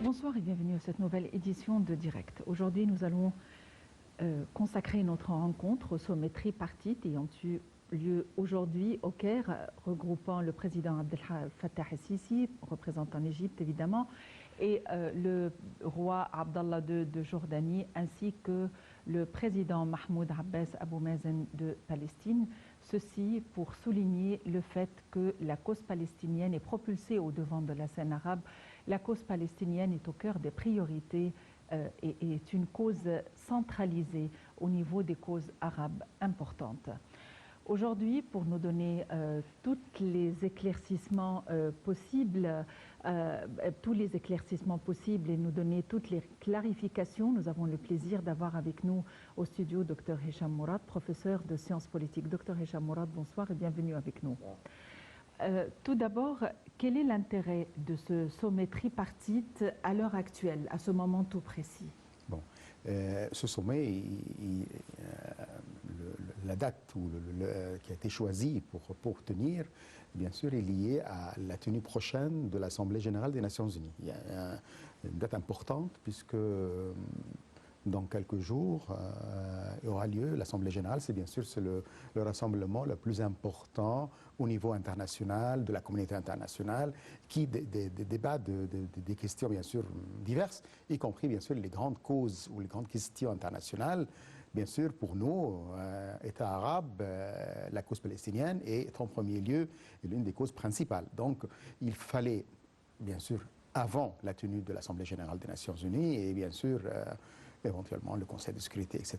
Bonsoir et bienvenue à cette nouvelle édition de Direct. Aujourd'hui, nous allons consacrer notre rencontre au sommet tripartite ayant eu lieu aujourd'hui au Caire, regroupant le président Abdel Fattah el-Sisi, représentant l'Égypte évidemment, et le roi Abdallah II de Jordanie, ainsi que le président Mahmoud Abbas Abou Mazen de Palestine. Ceci pour souligner le fait que la cause palestinienne est propulsée au devant de la scène arabe. La cause palestinienne est au cœur des priorités et est une cause centralisée au niveau des causes arabes importantes. Aujourd'hui, pour nous donner tous les éclaircissements possibles, et nous donner toutes les clarifications, nous avons le plaisir d'avoir avec nous au studio Dr Hicham Mourad, professeur de sciences politiques. Dr Hicham Mourad, bonsoir et bienvenue avec nous. Tout d'abord, quel est l'intérêt de ce sommet tripartite à l'heure actuelle, à ce moment tout précis? Bon, ce sommet, la date qui a été choisie pour tenir, bien sûr, est liée à la tenue prochaine de l'Assemblée générale des Nations Unies. Il y a une date importante puisque dans quelques jours aura lieu l'Assemblée générale. C'est bien sûr le rassemblement le plus important au niveau international, de la communauté internationale, qui débat des questions bien sûr diverses, y compris bien sûr les grandes causes ou les grandes questions internationales. Bien sûr, pour nous, État arabe, la cause palestinienne est en premier lieu l'une des causes principales. Donc, il fallait, bien sûr, avant la tenue de l'Assemblée générale des Nations Unies, et bien sûr, éventuellement le Conseil de sécurité, etc.,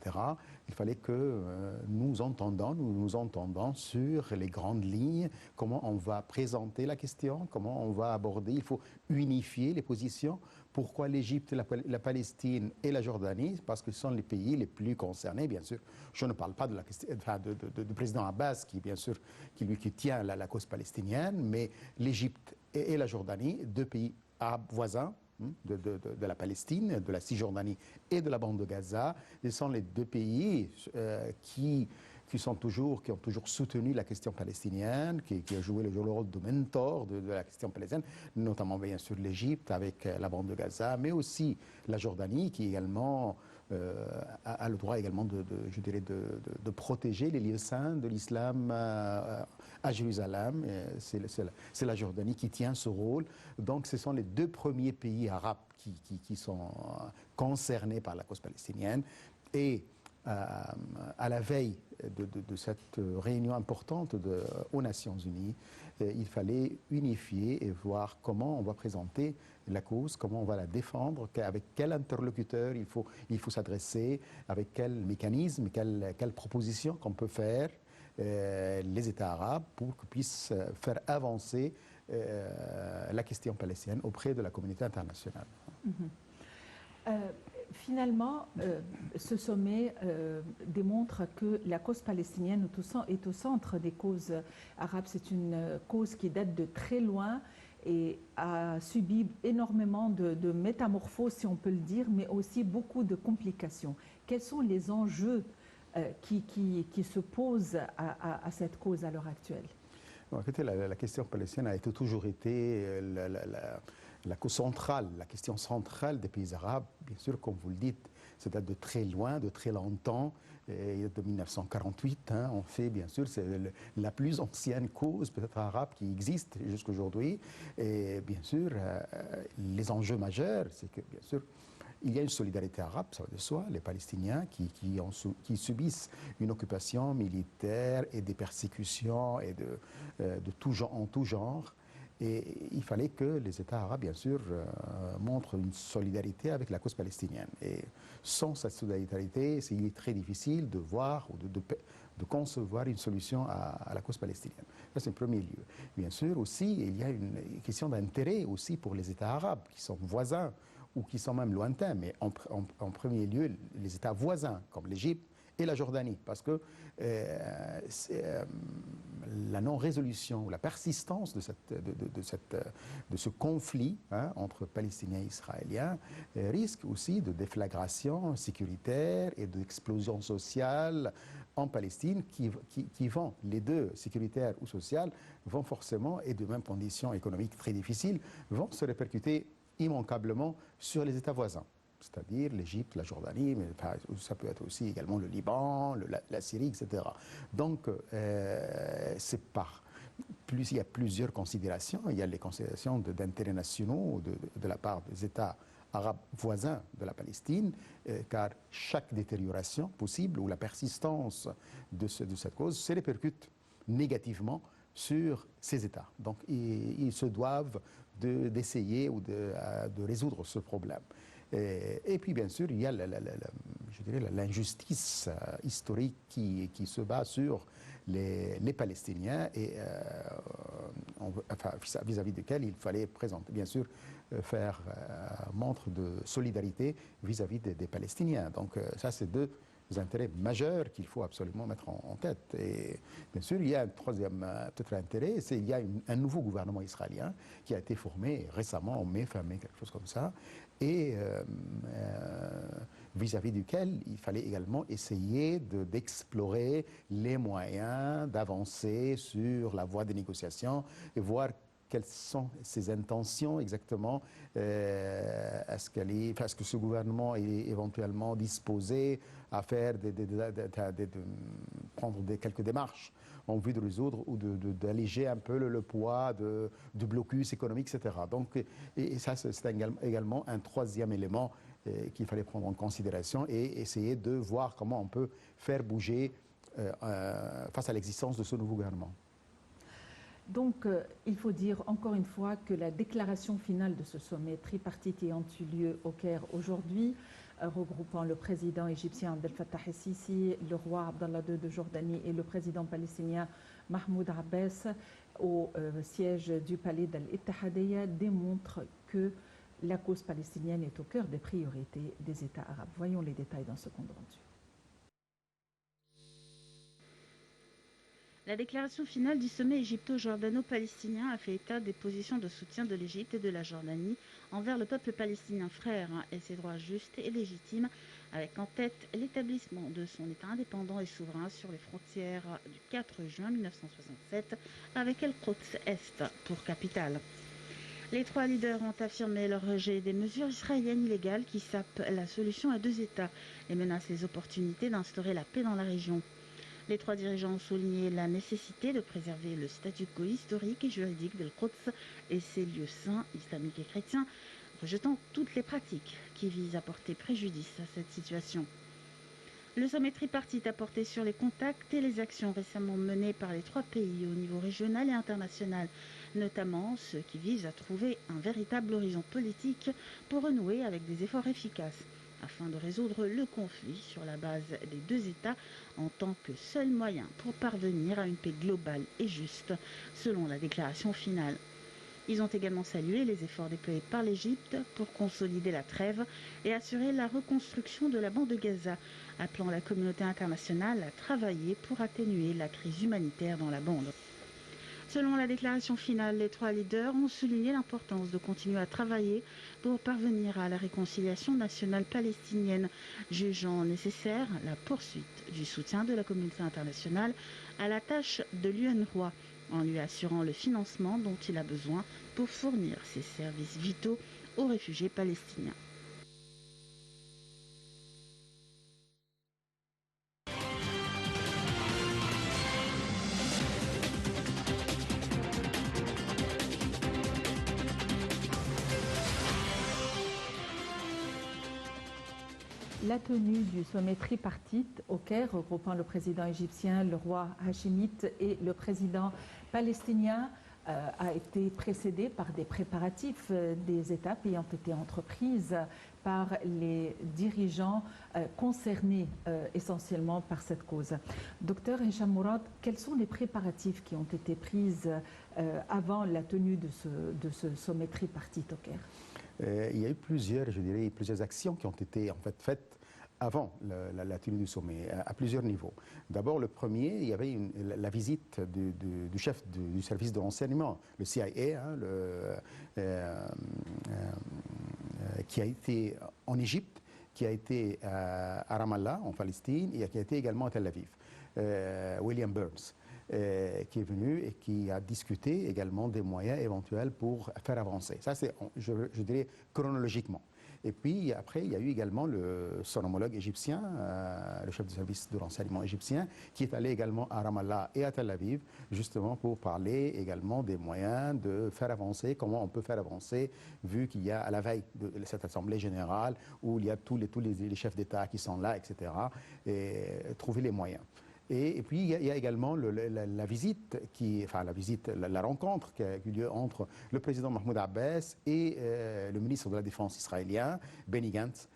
il fallait que nous nous entendons sur les grandes lignes, comment on va présenter la question, comment on va aborder. Il faut unifier les positions. Pourquoi l'Égypte, la Palestine et la Jordanie? Parce que ce sont les pays les plus concernés, bien sûr. Je ne parle pas de la question, du président Abbas, qui bien sûr, qui tient la cause palestinienne, mais l'Égypte et la Jordanie, deux pays arabes voisins, de la Palestine, de la Cisjordanie et de la bande de Gaza. Ce sont les deux pays qui ont toujours soutenu la question palestinienne, qui a joué le rôle de mentor de la question palestinienne, notamment bien sûr l'Égypte avec la bande de Gaza, mais aussi la Jordanie qui également a le droit également de protéger les lieux saints de l'islam à Jérusalem. C'est la Jordanie qui tient ce rôle. Donc ce sont les deux premiers pays arabes qui sont concernés par la cause palestinienne. Et à la veille de cette réunion importante aux Nations Unies, il fallait unifier et voir comment on va présenter la cause, comment on va la défendre, avec quel interlocuteur il faut s'adresser, avec quel mécanisme, quelle proposition qu'on peut faire les États arabes pour qu'ils puissent faire avancer la question palestinienne auprès de la communauté internationale. Finalement, ce sommet démontre que la cause palestinienne est au centre des causes arabes. C'est une cause qui date de très loin et a subi énormément de métamorphoses, si on peut le dire, mais aussi beaucoup de complications. Quels sont les enjeux qui se posent à cette cause à l'heure actuelle? Bon, écoutez, la question palestinienne a toujours été la cause centrale, la question centrale des pays arabes. Bien sûr, comme vous le dites, ça date de très loin, de très longtemps, et de 1948. On fait, bien sûr, c'est la plus ancienne cause peut-être arabe qui existe jusqu'à aujourd'hui. Et bien sûr, les enjeux majeurs, c'est que, bien sûr, il y a une solidarité arabe, ça va de soi, les Palestiniens qui subissent une occupation militaire et des persécutions et en tout genre. Et il fallait que les États arabes, bien sûr, montrent une solidarité avec la cause palestinienne. Et sans cette solidarité, il est très difficile de voir ou de concevoir une solution à la cause palestinienne. Ça, c'est le premier lieu. Bien sûr, aussi, il y a une question d'intérêt aussi pour les États arabes qui sont voisins ou qui sont même lointains, mais en premier lieu, les États voisins, comme l'Égypte et la Jordanie, parce que la non-résolution ou la persistance de ce conflit entre Palestiniens et Israéliens risque aussi de déflagration sécuritaire et d'explosion sociale en Palestine qui vont, les deux, sécuritaires ou sociales, vont forcément, et de même conditions économiques très difficiles, vont se répercuter immanquablement sur les États voisins, c'est-à-dire l'Égypte, la Jordanie, mais ça peut être aussi également le Liban, la Syrie, etc. Donc, c'est par plus, il y a plusieurs considérations. Il y a les considérations d'intérêts nationaux de la part des États arabes voisins de la Palestine, car chaque détérioration possible ou la persistance de cette cause se répercute négativement sur ces États. Donc, ils se doivent d'essayer ou de résoudre ce problème. Et puis, bien sûr, il y a je dirais l'injustice historique qui se bat sur les Palestiniens et enfin, vis-à-vis desquels il fallait présenter, bien sûr, faire montre de solidarité vis-à-vis des Palestiniens. Donc, ça, c'est deux intérêts majeurs qu'il faut absolument mettre en tête. Et bien sûr, il y a un troisième peut-être intérêt, c'est qu'il y a un nouveau gouvernement israélien qui a été formé récemment, en mai, fin mai, quelque chose comme ça, et vis-à-vis duquel il fallait également essayer d'explorer les moyens d'avancer sur la voie des négociations et voir quelles sont ses intentions exactement. Est-ce que ce gouvernement est éventuellement disposé à faire prendre quelques démarches en vue de résoudre ou d'alléger un peu le poids du blocus économique, etc. Donc, et ça, c'est également un troisième élément qu'il fallait prendre en considération et essayer de voir comment on peut faire bouger face à l'existence de ce nouveau gouvernement. Donc, il faut dire encore une fois que la déclaration finale de ce sommet tripartite ayant eu lieu au Caire aujourd'hui, regroupant le président égyptien Abdel Fattah el-Sisi, le roi Abdallah II de Jordanie et le président palestinien Mahmoud Abbas au siège du palais d'Al-Ittihadiyya, démontre que la cause palestinienne est au cœur des priorités des États arabes. Voyons les détails dans ce compte rendu. La déclaration finale du sommet égypto-jordano-palestinien a fait état des positions de soutien de l'Égypte et de la Jordanie envers le peuple palestinien frère et ses droits justes et légitimes, avec en tête l'établissement de son État indépendant et souverain sur les frontières du 4 juin 1967 avec El-Quds Est pour capitale. Les trois leaders ont affirmé leur rejet des mesures israéliennes illégales qui sapent la solution à deux États et menacent les opportunités d'instaurer la paix dans la région. Les trois dirigeants ont souligné la nécessité de préserver le statu quo historique et juridique d'El-Quds et ses lieux saints, islamiques et chrétiens, rejetant toutes les pratiques qui visent à porter préjudice à cette situation. Le sommet tripartite a porté sur les contacts et les actions récemment menées par les trois pays au niveau régional et international, notamment ceux qui visent à trouver un véritable horizon politique pour renouer avec des efforts efficaces, afin de résoudre le conflit sur la base des deux États en tant que seul moyen pour parvenir à une paix globale et juste, selon la déclaration finale. Ils ont également salué les efforts déployés par l'Égypte pour consolider la trêve et assurer la reconstruction de la bande de Gaza, appelant la communauté internationale à travailler pour atténuer la crise humanitaire dans la bande. Selon la déclaration finale, les trois leaders ont souligné l'importance de continuer à travailler pour parvenir à la réconciliation nationale palestinienne, jugeant nécessaire la poursuite du soutien de la communauté internationale à la tâche de l'UNRWA, en lui assurant le financement dont il a besoin pour fournir ses services vitaux aux réfugiés palestiniens. La tenue du sommet tripartite au Caire, regroupant le président égyptien, le roi hachémite et le président palestinien, a été précédée par des préparatifs des étapes ayant été entreprises par les dirigeants concernés essentiellement par cette cause. Docteur Hicham Mourad, quels sont les préparatifs qui ont été pris avant la tenue de ce sommet tripartite au Caire? Il y a eu plusieurs actions qui ont été en fait faites avant la tenue du sommet, à plusieurs niveaux. D'abord, le premier, il y avait la visite du chef du service de renseignement, le CIA, qui a été en Égypte, qui a été à Ramallah, en Palestine, et qui a été également à Tel Aviv, William Burns. qui est venu et qui a discuté également des moyens éventuels pour faire avancer. Ça, c'est, je dirais, chronologiquement. Et puis après, il y a eu également son homologue égyptien, le chef du service de renseignement égyptien, qui est allé également à Ramallah et à Tel Aviv, justement pour parler également des moyens de faire avancer, comment on peut faire avancer, vu qu'il y a à la veille de cette Assemblée générale, où il y a tous les chefs d'État qui sont là, etc., et trouver les moyens. Et puis il y a également la visite, la rencontre qui a eu lieu entre le président Mahmoud Abbas et le ministre de la Défense israélien, Benny Gantz,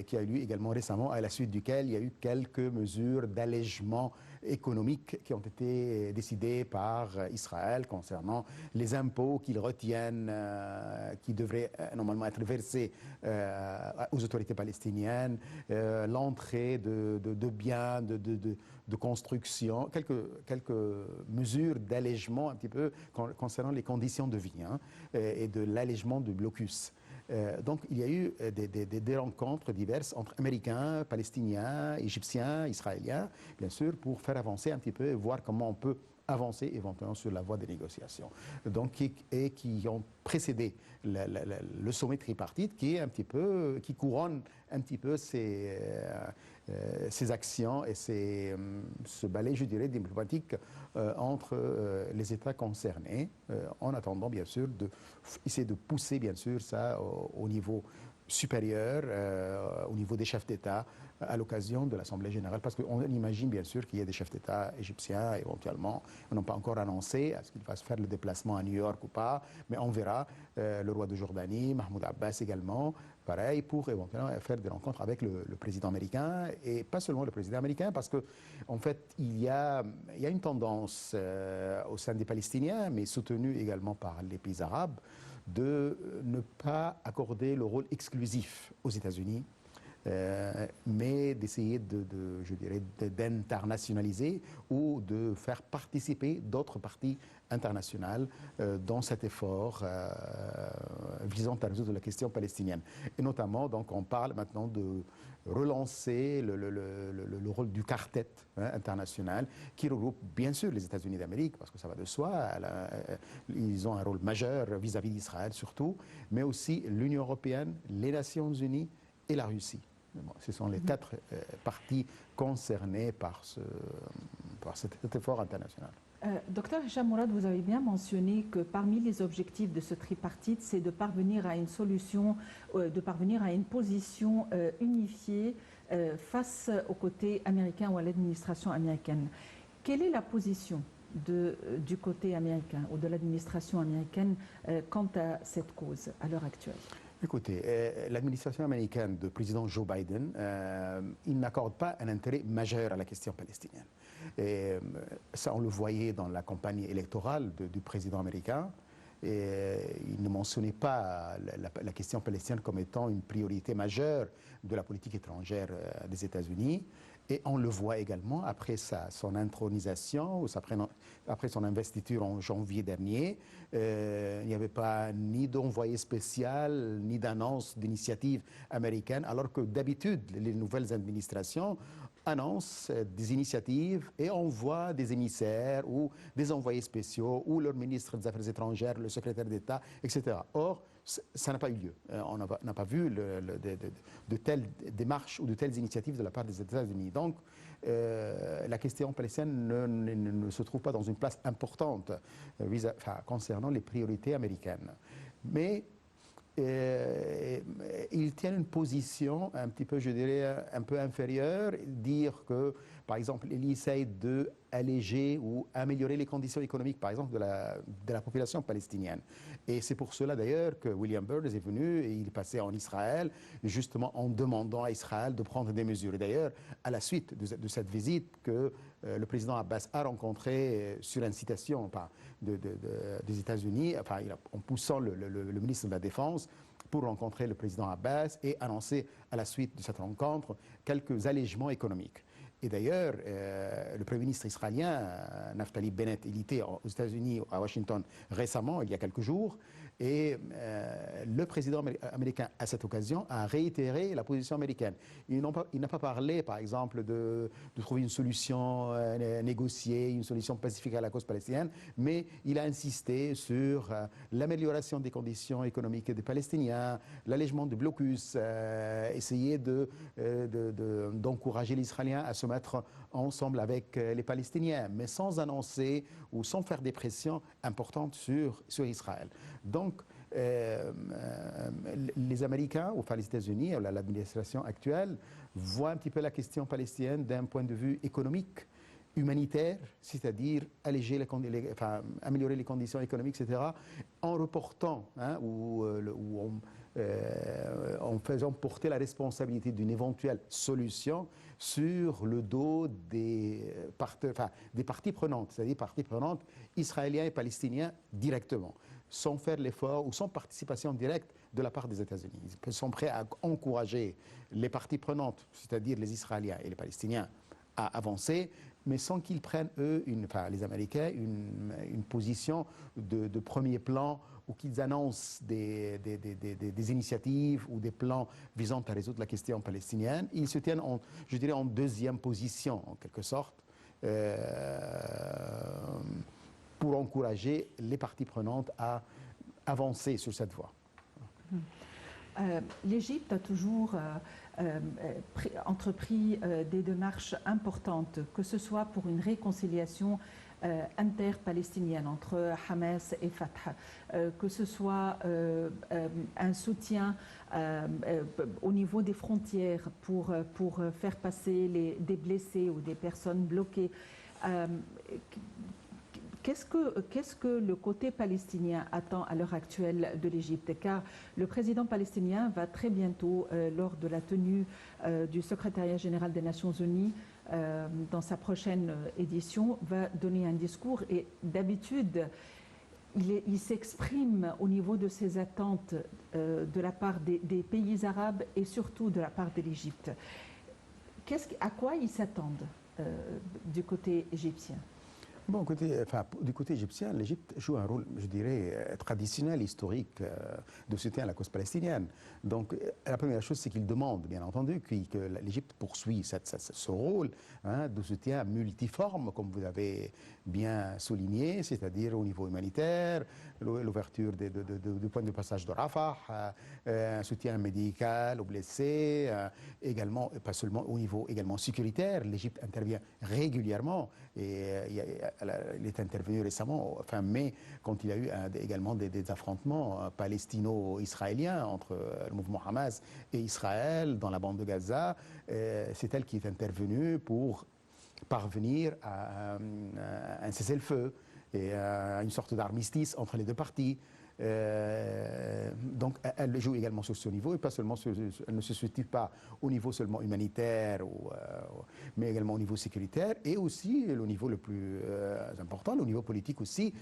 qui a eu lieu également récemment, à la suite duquel il y a eu quelques mesures d'allègement économiques qui ont été décidées par Israël concernant les impôts qu'ils retiennent, qui devraient normalement être versés aux autorités palestiniennes, l'entrée de biens, de construction, quelques mesures d'allègement un petit peu concernant les conditions de vie et de l'allègement du blocus. Donc il y a eu des rencontres diverses entre Américains, Palestiniens, Égyptiens, Israéliens, bien sûr, pour faire avancer un petit peu et voir comment on peut avancer éventuellement sur la voie des négociations. Donc, qui ont précédé le sommet tripartite, qui couronne un petit peu ces actions et ce balai, je dirais, diplomatique entre les États concernés, en attendant bien sûr essayer de pousser bien sûr ça au niveau supérieur, au niveau des chefs d'État, à l'occasion de l'Assemblée générale, parce qu'on imagine bien sûr qu'il y a des chefs d'État égyptiens éventuellement, ils n'ont pas encore annoncé est-ce qu'ils vont faire le déplacement à New York ou pas, mais on verra. Le roi de Jordanie, Mahmoud Abbas également, pareil, pour éventuellement faire des rencontres avec le président américain, et pas seulement le président américain, parce que en fait il y a une tendance au sein des Palestiniens, mais soutenue également par les pays arabes, de ne pas accorder le rôle exclusif aux États-Unis, mais d'essayer je dirais, d'internationaliser ou de faire participer d'autres parties internationales dans cet effort visant à résoudre la question palestinienne. Et notamment, donc, on parle maintenant de relancer le rôle du quartet international qui regroupe bien sûr les États-Unis d'Amérique, parce que ça va de soi, ils ont un rôle majeur vis-à-vis d'Israël surtout, mais aussi l'Union européenne, les Nations unies et la Russie. Bon, ce sont les quatre parties concernées par cet effort international. Docteur Hicham Mourad, vous avez bien mentionné que parmi les objectifs de ce tripartite, c'est de parvenir à une solution, de parvenir à une position unifiée face au côté américain ou à l'administration américaine. Quelle est la position du côté américain ou de l'administration américaine quant à cette cause à l'heure actuelle? Écoutez, l'administration américaine du président Joe Biden, il n'accorde pas un intérêt majeur à la question palestinienne. Et ça, on le voyait dans la campagne électorale du président américain. Et il ne mentionnait pas la question palestinienne comme étant une priorité majeure de la politique étrangère des États-Unis. Et on le voit également après son intronisation, ou après son investiture en janvier dernier. Il n'y avait pas ni d'envoyé spécial, ni d'annonce d'initiative américaine, alors que d'habitude, les nouvelles administrations annoncent des initiatives et envoient des émissaires ou des envoyés spéciaux ou leur ministre des Affaires étrangères, le secrétaire d'État, etc. Or, ça n'a pas eu lieu. On n'a pas vu de telles démarches ou de telles initiatives de la part des États-Unis. Donc, la question palestinienne ne se trouve pas dans une place importante concernant les priorités américaines. Mais ils tiennent une position un petit peu, je dirais, un peu inférieure, dire que, par exemple, ils essayent d'alléger ou améliorer les conditions économiques, par exemple, de la population palestinienne. Et c'est pour cela, d'ailleurs, que William Burns est venu et il est passé en Israël, justement en demandant à Israël de prendre des mesures. Et d'ailleurs, à la suite de cette visite que le président Abbas a rencontré sur incitation des États-Unis, en poussant le ministre de la Défense pour rencontrer le président Abbas et annoncer à la suite de cette rencontre quelques allègements économiques. Et d'ailleurs, le Premier ministre israélien, Naftali Bennett, il était aux États-Unis, à Washington, récemment, il y a quelques jours, Et le président américain, à cette occasion, a réitéré la position américaine. Il n'a pas parlé, par exemple, de trouver une solution négociée, une solution pacifique à la cause palestinienne, mais il a insisté sur l'amélioration des conditions économiques des Palestiniens, l'allègement du blocus, essayer d'encourager les Israéliens à se mettre ensemble avec les Palestiniens, mais sans annoncer ou sans faire des pressions importantes sur Israël. Donc, les Américains, enfin les États-Unis, l'administration actuelle, voient un petit peu la question palestinienne d'un point de vue économique, humanitaire, c'est-à-dire améliorer les conditions économiques, etc., en reportant en faisant porter la responsabilité d'une éventuelle solution sur le dos des parties prenantes, c'est-à-dire parties prenantes israéliens et palestiniens directement, sans faire l'effort ou sans participation directe de la part des États-Unis. Ils sont prêts à encourager les parties prenantes, c'est-à-dire les Israéliens et les Palestiniens, à avancer, mais sans qu'ils prennent, eux, les Américains, une position de premier plan ou qu'ils annoncent des initiatives ou des plans visant à résoudre la question palestinienne. Ils se tiennent, je dirais, en deuxième position, en quelque sorte, pour encourager les parties prenantes à avancer sur cette voie. L'Égypte a toujours entrepris des démarches importantes, que ce soit pour une réconciliation inter-palestinienne entre Hamas et Fatah, que ce soit un soutien au niveau des frontières pour faire passer des blessés ou des personnes bloquées. Qu'est-ce que le côté palestinien attend à l'heure actuelle de l'Égypte? Car le président palestinien va très bientôt, lors de la tenue du secrétariat général des Nations Unies, dans sa prochaine édition, va donner un discours. Et d'habitude, il s'exprime au niveau de ses attentes de la part des pays arabes et surtout de la part de l'Égypte. À quoi ils s'attendent du côté égyptien? Bon, du côté égyptien, l'Égypte joue un rôle, je dirais, traditionnel, historique, de soutien à la cause palestinienne. Donc, la première chose, c'est qu'il demande, bien entendu, que l'Égypte poursuit ce rôle de soutien multiforme, comme vous avez bien souligné, c'est-à-dire au niveau humanitaire, l'ouverture du point de passage de Rafah, un soutien médical aux blessés, également, pas seulement au niveau également sécuritaire. L'Égypte intervient régulièrement et il est intervenu récemment, fin mai, quand il y a eu également des affrontements palestino-israéliens entre le mouvement Hamas et Israël dans la bande de Gaza. C'est elle qui est intervenue pour parvenir à un cessez-le-feu et à une sorte d'armistice entre les deux parties. Donc elle joue également sur ce niveau et pas seulement elle ne se situe pas au niveau seulement humanitaire mais également au niveau sécuritaire et aussi le niveau le plus important, le niveau politique aussi,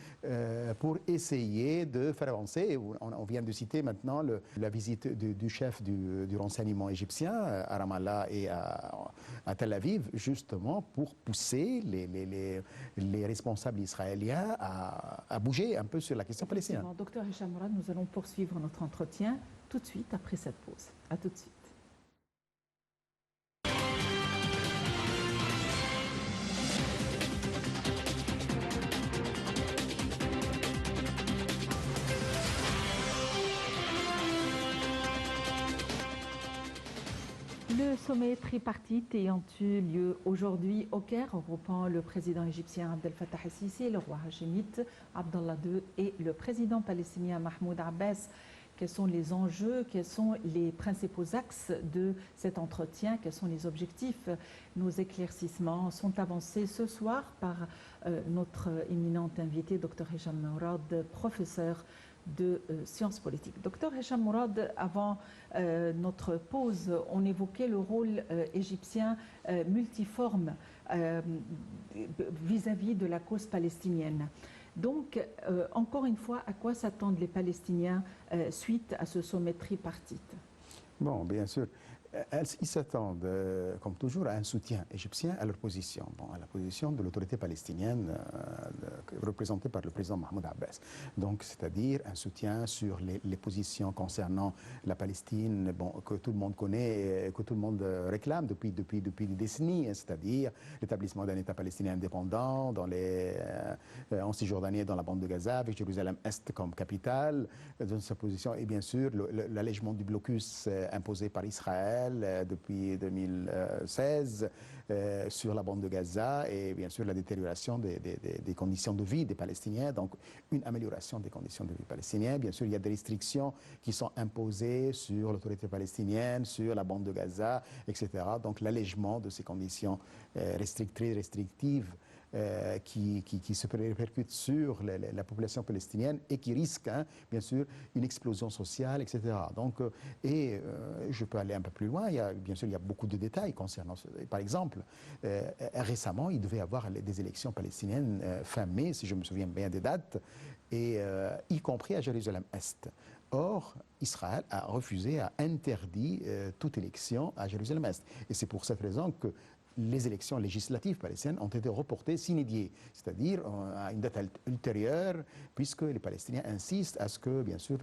pour essayer de faire avancer. On vient de citer maintenant la visite du chef du renseignement égyptien à Ramallah et à Tel Aviv, justement pour pousser les responsables israéliens à bouger un peu sur la question palestinienne. Docteur Hicham Mourad, nous allons poursuivre notre entretien tout de suite après cette pause. À tout de suite. Le sommet tripartite ayant eu lieu aujourd'hui au Caire, regroupant le président égyptien Abdel Fattah el-Sisi, le roi hachémite Abdallah II et le président palestinien Mahmoud Abbas. Quels sont les enjeux, quels sont les principaux axes de cet entretien, quels sont les objectifs? Nos éclaircissements sont avancés ce soir par notre éminente invité, Dr Hicham Mourad, professeur de sciences politiques. Docteur Hicham Mourad, avant notre pause, on évoquait le rôle égyptien multiforme vis-à-vis de la cause palestinienne. Donc, encore une fois, à quoi s'attendent les Palestiniens suite à ce sommet tripartite? Bon, bien sûr. Ils s'attendent, comme toujours, à un soutien égyptien à leur position, à la position de l'autorité palestinienne représentée par le président Mahmoud Abbas. Donc, c'est-à-dire un soutien sur les positions concernant la Palestine, que tout le monde connaît, que tout le monde réclame depuis des décennies, c'est-à-dire l'établissement d'un État palestinien indépendant en Cisjordanie et dans la bande de Gaza, avec Jérusalem-Est comme capitale, dans sa position, et bien sûr l'allègement du blocus imposé par Israël depuis 2016 sur la bande de Gaza, et bien sûr la détérioration des conditions de vie des Palestiniens, donc une amélioration des conditions de vie palestiniennes. Bien sûr, il y a des restrictions qui sont imposées sur l'autorité palestinienne, sur la bande de Gaza, etc. Donc l'allègement de ces conditions restrictives qui se répercute sur la population palestinienne et qui risque, bien sûr, une explosion sociale, etc. Donc, je peux aller un peu plus loin. Bien sûr, il y a beaucoup de détails concernant. Par exemple, récemment, il devait y avoir des élections palestiniennes fin mai, si je me souviens bien des dates, et y compris à Jérusalem-Est. Or, Israël a refusé, a interdit toute élection à Jérusalem-Est. Et c'est pour cette raison que les élections législatives palestiniennes ont été reportées sine die, c'est-à-dire à une date ultérieure, puisque les Palestiniens insistent à ce que, bien sûr,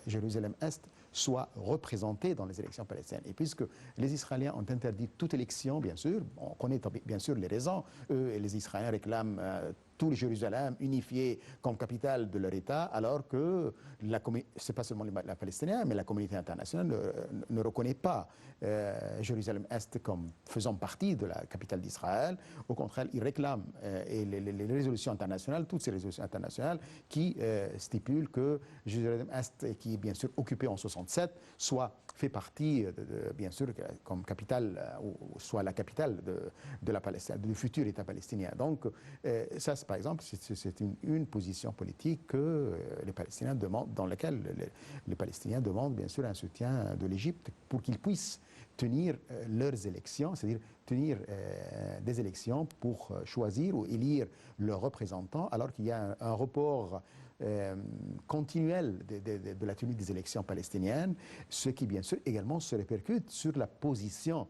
Jérusalem-Est soit représenté dans les élections palestiniennes. Et puisque les Israéliens ont interdit toute élection, bien sûr, on connaît bien sûr les raisons, eux et les Israéliens réclament tout le Jérusalem unifié comme capitale de leur État, alors que ce n'est pas seulement les Palestiniens, mais la communauté internationale ne reconnaît pas Jérusalem-Est comme faisant partie de la capitale d'Israël. Au contraire, ils réclament et les résolutions internationales, toutes ces résolutions internationales qui stipulent que Jérusalem-Est, qui est bien sûr occupée en 67, soit fait partie, bien sûr, comme capitale, ou soit la capitale de la Palestine, du futur État palestinien. Donc, ça, par exemple, c'est une position politique que les Palestiniens demandent, dans laquelle les Palestiniens demandent, bien sûr, un soutien de l'Égypte pour qu'ils puissent tenir leurs élections, c'est-à-dire tenir des élections pour choisir ou élire leurs représentants, alors qu'il y a un report continuel de la tenue des élections palestiniennes, ce qui bien sûr également se répercute sur la position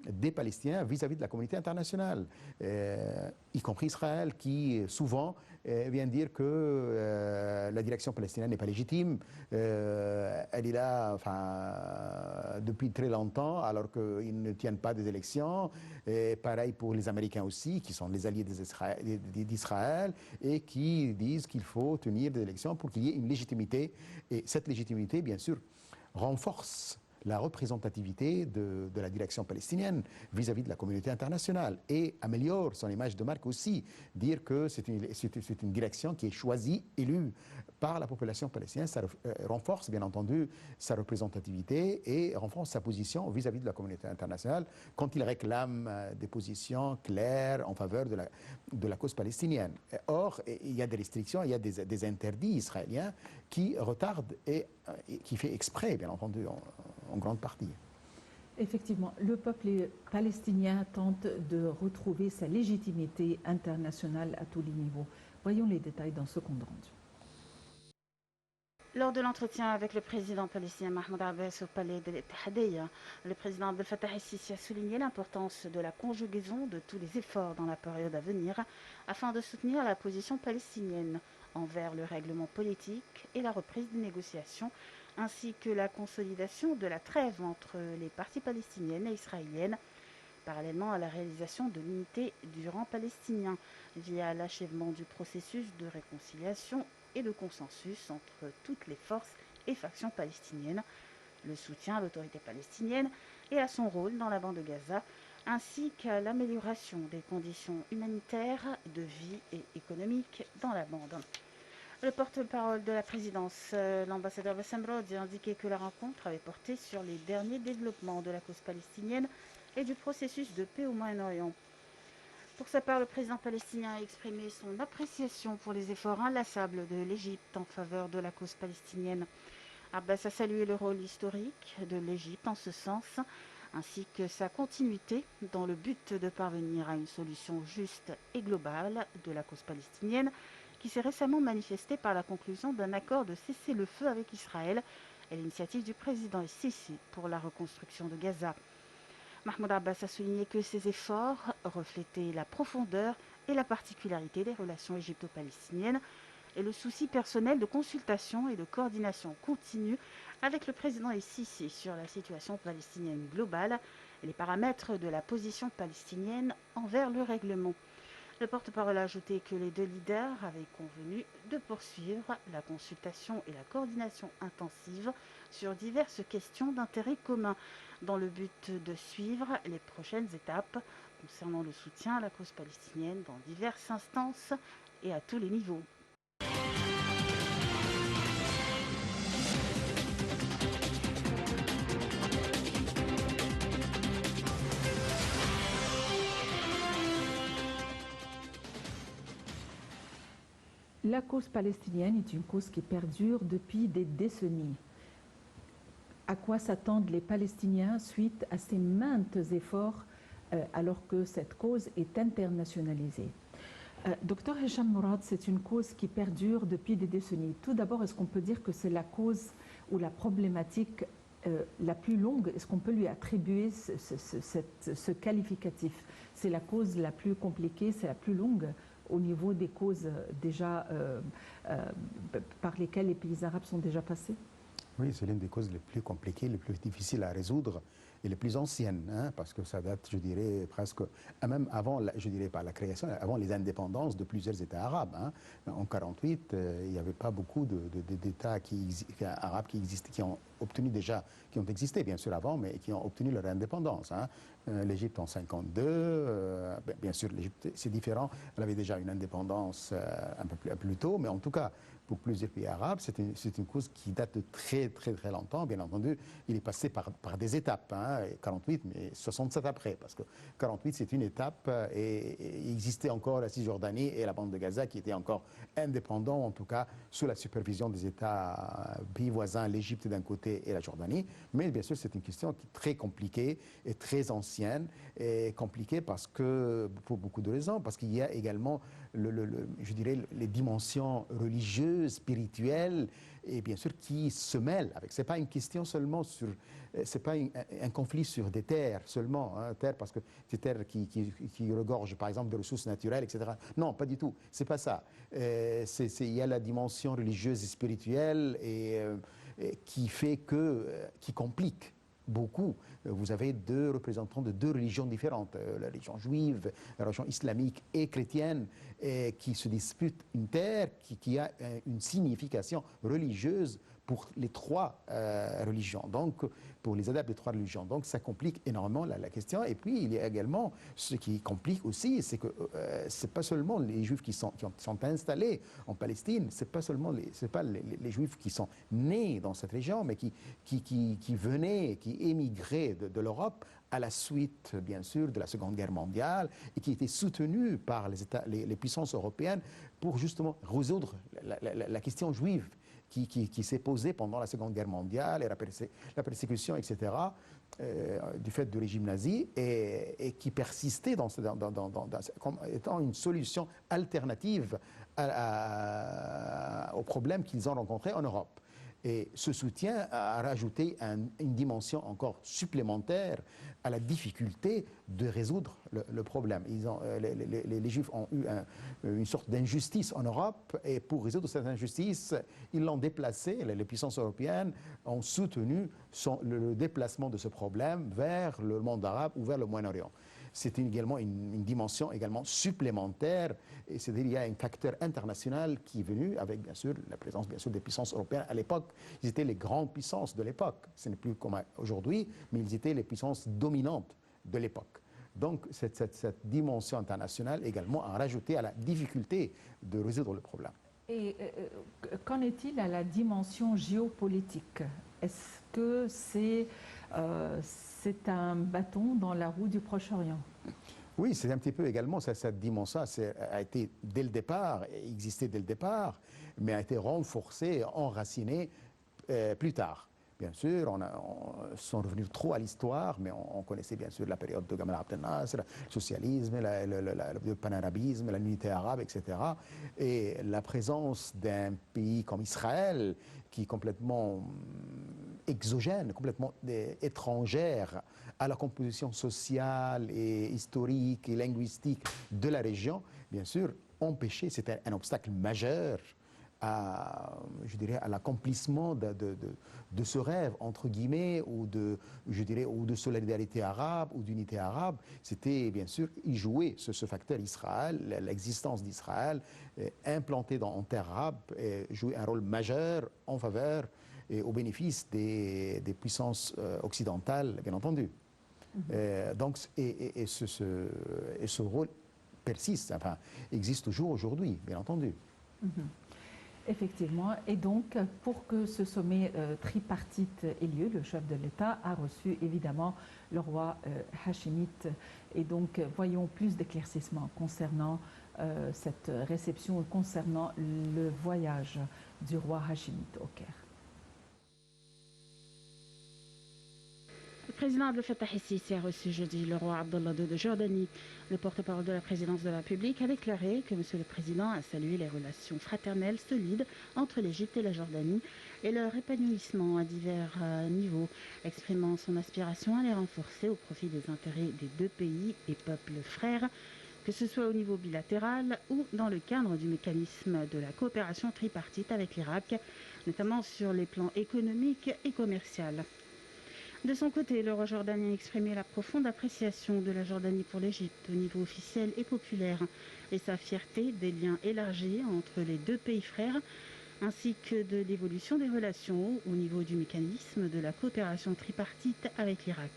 des Palestiniens vis-à-vis de la communauté internationale, y compris Israël, qui souvent vient dire que la direction palestinienne n'est pas légitime. Elle est là depuis très longtemps, alors qu'ils ne tiennent pas des élections. Et pareil pour les Américains aussi, qui sont les alliés d'Israël, et qui disent qu'il faut tenir des élections pour qu'il y ait une légitimité. Et cette légitimité, bien sûr, renforce la représentativité de la direction palestinienne vis-à-vis de la communauté internationale et améliore son image de marque aussi. Dire que c'est une direction qui est choisie, élue par la population palestinienne, ça renforce bien entendu sa représentativité et renforce sa position vis-à-vis de la communauté internationale quand il réclame des positions claires en faveur de la cause palestinienne. Or, il y a des restrictions, il y a des interdits israéliens qui retardent et qui fait exprès, bien entendu, en grande partie. Effectivement, le peuple palestinien tente de retrouver sa légitimité internationale à tous les niveaux. Voyons les détails dans ce compte rendu. Lors de l'entretien avec le président palestinien Mahmoud Abbas au palais de l'Ittihadiyya, le président Abdel Fattah el-Sisi a souligné l'importance de la conjugaison de tous les efforts dans la période à venir afin de soutenir la position palestinienne envers le règlement politique et la reprise des négociations, ainsi que la consolidation de la trêve entre les parties palestiniennes et israéliennes, parallèlement à la réalisation de l'unité du rang palestinien via l'achèvement du processus de réconciliation et de consensus entre toutes les forces et factions palestiniennes, le soutien à l'autorité palestinienne et à son rôle dans la bande de Gaza, ainsi qu'à l'amélioration des conditions humanitaires, de vie et économiques dans la bande. Le porte-parole de la présidence, l'ambassadeur Bassem Rodi, a indiqué que la rencontre avait porté sur les derniers développements de la cause palestinienne et du processus de paix au Moyen-Orient. Pour sa part, le président palestinien a exprimé son appréciation pour les efforts inlassables de l'Égypte en faveur de la cause palestinienne. Abbas a salué le rôle historique de l'Égypte en ce sens, ainsi que sa continuité dans le but de parvenir à une solution juste et globale de la cause palestinienne, qui s'est récemment manifestée par la conclusion d'un accord de cessez-le-feu avec Israël et l'initiative du président el-Sisi pour la reconstruction de Gaza. Mahmoud Abbas a souligné que ces efforts reflétaient la profondeur et la particularité des relations égypto-palestiniennes et le souci personnel de consultation et de coordination continue avec le président El-Sisi sur la situation palestinienne globale et les paramètres de la position palestinienne envers le règlement. Le porte-parole a ajouté que les deux leaders avaient convenu de poursuivre la consultation et la coordination intensive sur diverses questions d'intérêt commun dans le but de suivre les prochaines étapes concernant le soutien à la cause palestinienne dans diverses instances et à tous les niveaux. La cause palestinienne est une cause qui perdure depuis des décennies. À quoi s'attendent les Palestiniens suite à ces maintes efforts alors que cette cause est internationalisée? Docteur Hicham Mourad, c'est une cause qui perdure depuis des décennies. Tout d'abord, est-ce qu'on peut dire que c'est la cause ou la problématique la plus longue? Est-ce qu'on peut lui attribuer ce qualificatif? C'est la cause la plus compliquée, c'est la plus longue au niveau des causes déjà par lesquelles les pays arabes sont déjà passés? Oui, c'est l'une des causes les plus compliquées, les plus difficiles à résoudre et les plus anciennes, hein, parce que ça date, je dirais, presque, même avant, je dirais pas la création, avant les indépendances de plusieurs États arabes. Hein. En 1948, il n'y avait pas beaucoup d'États arabes qui existaient, qui ont obtenu déjà, qui ont existé bien sûr avant, mais qui ont obtenu leur indépendance. Hein. L'Égypte en 1952, bien sûr l'Égypte c'est différent, elle avait déjà une indépendance un peu plus tôt, mais en tout cas, pour plusieurs pays arabes, c'est une cause qui date de très longtemps. Bien entendu, il est passé par des étapes, hein, 48, mais 67 après, parce que 48 c'est une étape et il existait encore la Cisjordanie et la bande de Gaza qui étaient encore indépendants, en tout cas sous la supervision des États pays voisins, l'Égypte d'un côté et la Jordanie. Mais bien sûr, c'est une question qui est très compliquée et très ancienne, et compliquée parce que, pour beaucoup de raisons, parce qu'il y a également je dirais, les dimensions religieuses, spirituelles, et bien sûr qui se mêlent avec. C'est pas une question seulement sur, c'est pas un conflit sur des terres seulement, hein, terres parce que des terres qui regorgent par exemple de ressources naturelles, etc. Non, pas du tout. C'est pas ça. Il y a la dimension religieuse et spirituelle et qui fait que, qui complique beaucoup. Vous avez deux représentants de deux religions différentes, la religion juive, la religion islamique et chrétienne, qui se disputent une terre qui a une signification religieuse pour les trois religions, donc pour les adeptes des trois religions. Donc ça complique énormément la question. Et puis il y a également ce qui complique aussi, c'est que c'est pas seulement les Juifs qui sont installés en Palestine, c'est pas seulement les Juifs qui sont nés dans cette région, mais qui venaient, qui émigraient de l'Europe à la suite, bien sûr, de la Seconde Guerre mondiale et qui étaient soutenus par les puissances européennes pour justement résoudre la question juive qui s'est posée pendant la Seconde Guerre mondiale et la persécution, etc., du fait du régime nazi et qui persistait comme étant une solution alternative aux problèmes qu'ils ont rencontrés en Europe. Et ce soutien a rajouté une dimension encore supplémentaire à la difficulté de résoudre le problème. Les Juifs ont eu une sorte d'injustice en Europe et pour résoudre cette injustice, ils l'ont déplacé, les puissances européennes ont soutenu le déplacement de ce problème vers le monde arabe ou vers le Moyen-Orient. C'est également une dimension également supplémentaire, et c'est-à-dire il y a un facteur international qui est venu avec bien sûr la présence bien sûr des puissances européennes. À l'époque, ils étaient les grandes puissances de l'époque. Ce n'est plus comme aujourd'hui, mais ils étaient les puissances dominantes de l'époque. Donc cette dimension internationale également a rajouté à la difficulté de résoudre le problème. Et qu'en est-il à la dimension géopolitique? Est-ce que c'est un bâton dans la roue du Proche-Orient? Oui, c'est un petit peu également cette dimension a été dès le départ, existé dès le départ, mais a été renforcée, enracinée plus tard. Bien sûr, on sont revenus trop à l'histoire, mais on connaissait bien sûr la période de Gamal Abdel Nasser, le socialisme, le panarabisme, l'unité arabe, etc. Et la présence d'un pays comme Israël, qui est complètement exogènes, complètement étrangères à la composition sociale et historique et linguistique de la région, bien sûr, empêcher, c'était un obstacle majeur à, je dirais, à l'accomplissement de ce rêve, entre guillemets, ou de solidarité arabe ou d'unité arabe. C'était bien sûr y jouer ce facteur Israël, l'existence d'Israël implantée en terre arabe, jouer un rôle majeur en faveur et au bénéfice des puissances occidentales, bien entendu. Donc, ce rôle persiste, enfin, existe toujours aujourd'hui, bien entendu. Effectivement. Et donc, pour que ce sommet tripartite ait lieu, le chef de l'État a reçu évidemment le roi hachémite. Et donc, voyons plus d'éclaircissements concernant cette réception, concernant le voyage du roi hachémite au Caire. Le président Abdel Fattah el-Sisi a reçu jeudi le roi Abdallah II de Jordanie. Le porte-parole de la présidence de la République a déclaré que Monsieur le Président a salué les relations fraternelles solides entre l'Égypte et la Jordanie et leur épanouissement à divers niveaux, exprimant son aspiration à les renforcer au profit des intérêts des deux pays et peuples frères, que ce soit au niveau bilatéral ou dans le cadre du mécanisme de la coopération tripartite avec l'Irak, notamment sur les plans économiques et commerciaux. De son côté, le roi jordanien a exprimé la profonde appréciation de la Jordanie pour l'Égypte au niveau officiel et populaire et sa fierté des liens élargis entre les deux pays frères, ainsi que de l'évolution des relations au niveau du mécanisme de la coopération tripartite avec l'Irak.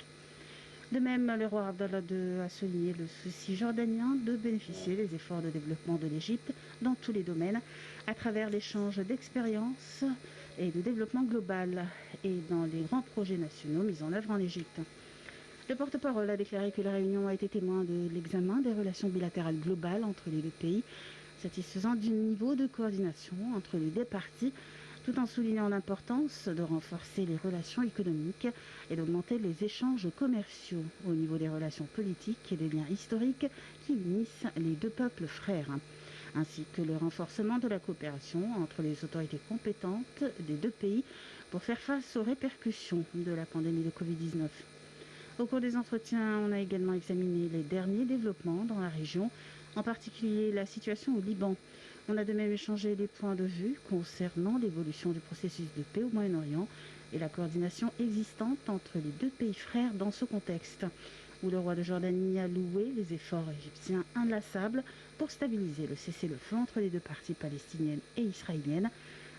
De même, le roi Abdallah II a souligné le souci jordanien de bénéficier des efforts de développement de l'Égypte dans tous les domaines, à travers l'échange d'expériences et de développement global et dans les grands projets nationaux mis en œuvre en Égypte. Le porte-parole a déclaré que la réunion a été témoin de l'examen des relations bilatérales globales entre les deux pays, satisfaisant du niveau de coordination entre les deux parties, tout en soulignant l'importance de renforcer les relations économiques et d'augmenter les échanges commerciaux au niveau des relations politiques et des liens historiques qui unissent les deux peuples frères, ainsi que le renforcement de la coopération entre les autorités compétentes des deux pays pour faire face aux répercussions de la pandémie de Covid-19. Au cours des entretiens, on a également examiné les derniers développements dans la région, en particulier la situation au Liban. On a de même échangé des points de vue concernant l'évolution du processus de paix au Moyen-Orient et la coordination existante entre les deux pays frères dans ce contexte, où le roi de Jordanie a loué les efforts égyptiens inlassables pour stabiliser le cessez-le-feu entre les deux parties palestiniennes et israéliennes,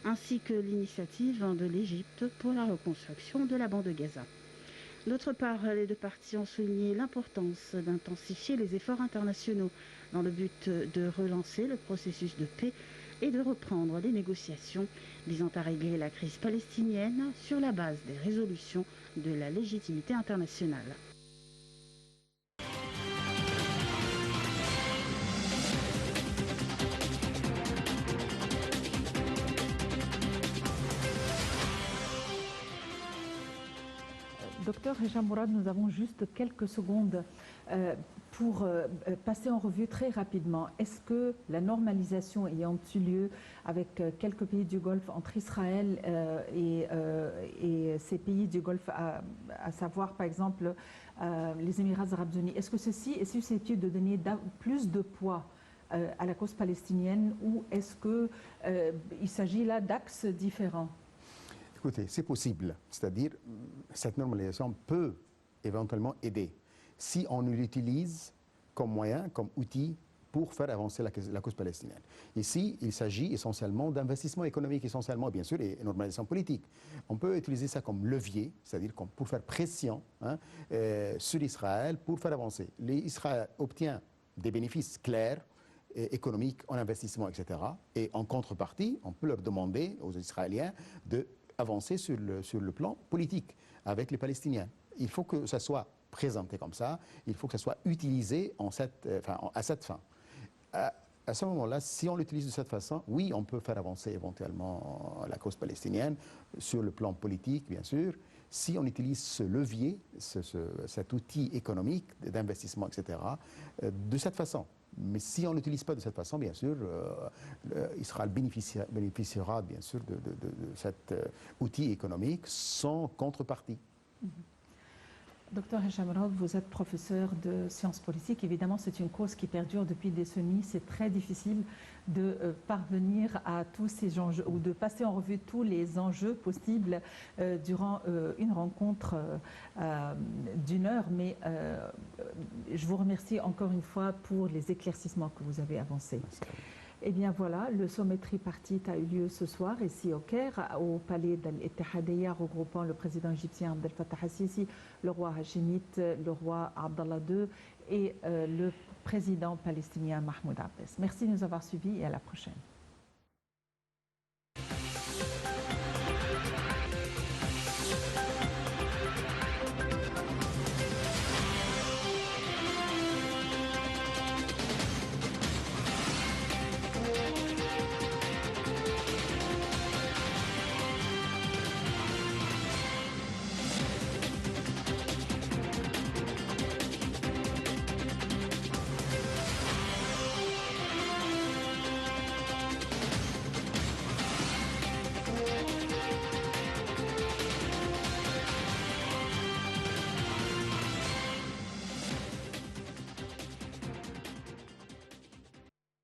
ainsi que l'initiative de l'Égypte pour la reconstruction de la bande de Gaza. D'autre part, les deux parties ont souligné l'importance d'intensifier les efforts internationaux dans le but de relancer le processus de paix et de reprendre les négociations visant à régler la crise palestinienne sur la base des résolutions de la légitimité internationale. Docteur Hicham Mourad, nous avons juste quelques secondes pour passer en revue très rapidement. Est-ce que la normalisation ayant eu lieu avec quelques pays du Golfe entre Israël et ces pays du Golfe, à savoir par exemple les Émirats arabes unis, est-ce que ceci est susceptible de donner plus de poids à la cause palestinienne ou est-ce qu'il s'agit là d'axes différents? Écoutez, c'est possible. C'est-à-dire, cette normalisation peut éventuellement aider si on l'utilise comme moyen, comme outil pour faire avancer la cause palestinienne. Ici, il s'agit essentiellement d'investissement économique, essentiellement, bien sûr, et normalisation politique. On peut utiliser ça comme levier, c'est-à-dire pour faire pression sur Israël, pour faire avancer. Israël obtient des bénéfices clairs, économiques, en investissement, etc. Et en contrepartie, on peut leur demander aux Israéliens de avancer sur le plan politique avec les Palestiniens. Il faut que ça soit présenté comme ça, il faut que ça soit utilisé à cette fin. À ce moment-là, si on l'utilise de cette façon, oui, on peut faire avancer éventuellement la cause palestinienne sur le plan politique, bien sûr. Si on utilise ce levier, cet outil économique d'investissement, etc., de cette façon. Mais si on ne l'utilise pas de cette façon, bien sûr, Israël bénéficiera bien sûr de cet outil économique sans contrepartie. Docteur Hicham Raouf, vous êtes professeur de sciences politiques. Évidemment, c'est une cause qui perdure depuis des décennies. C'est très difficile de parvenir à tous ces enjeux ou de passer en revue tous les enjeux possibles durant une rencontre d'une heure. Mais je vous remercie encore une fois pour les éclaircissements que vous avez avancés. Eh bien voilà, le sommet tripartite a eu lieu ce soir ici au Caire, au palais d'Al-Ittihadiyya, regroupant le président égyptien Abdel Fattah al-Sisi, le roi hachémite, le roi Abdallah II et le président palestinien Mahmoud Abbas. Merci de nous avoir suivis et à la prochaine.